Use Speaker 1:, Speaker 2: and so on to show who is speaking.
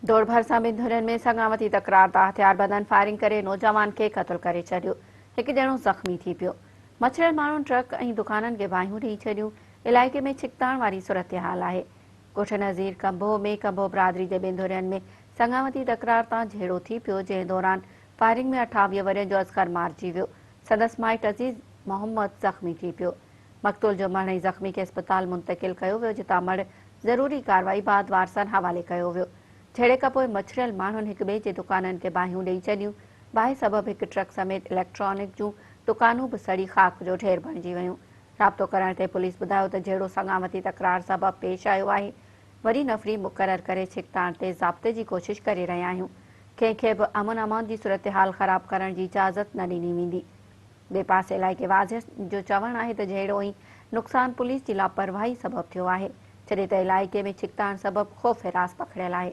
Speaker 1: दौड़ भरसा बिंदुरन में संगावती तकरार ता हथियार बदन फायरिंग करे नौजवान के क़त्ल करे छडियो। एक ॼणो ज़ख़्मी थी पियो। मछरल माण्हू ट्रक ऐं दुकाननि खे बाहियूं ॾेई छॾियूं। इलाइक़े में छिकताण वारी सूरत हाल आहे। ॻोठ नज़ीर कंभो में कंभो बिरादरी जे बिंदुरन में संगावती तकरार तां झेड़ो थी पियो, जंहिं दौरान फायरिंग में 28 वरियनि जो असगर मारिजी वियो। संदसि माइट अज़ीज़ मोहम्मद ज़ख़्मी थी पियो। मक़तूल जो मर्द ऐं ज़ख़्मी खे अस्पताल मुंतक़िल कयो वियो, जितां मर्द ज़रूरी कार्रवाई बाद वारसनि हवाले कयो वियो। झेड़े खां पोइ मछरियल माण्हुनि हिक ॿिए जे दुकाननि खे बाहियूं ॾेई छॾियूं। बाहि सबबि हिकु ट्रक समेत इलेक्ट्रॉनिक जूं दुकानूं बि सड़ी खाक जो ढेर बणिजी वयूं। राब्तो करण ते पुलिस ॿुधायो त झेड़ो संगावती तकरार सबबि पेश आयो आहे। वरी नफ़री मुक़रर करे छिकताण ते ज़ाब्ते जी कोशिश करे रहिया आहियूं। कंहिंखे बि अमन अमान जी सूरत हाल ख़राब करण जी इजाज़त न ॾिनी वेंदी। ॿिए पासे इलाइक़े वाज़िह जो चवणु आहे त झेड़ो ऐं नुक़सान पुलिस जी लापरवाही सबबि थियो आहे, जॾहिं त इलाइक़े में छिकताण सबबि ख़ौफ़ हिरास पखिड़ियल आहे।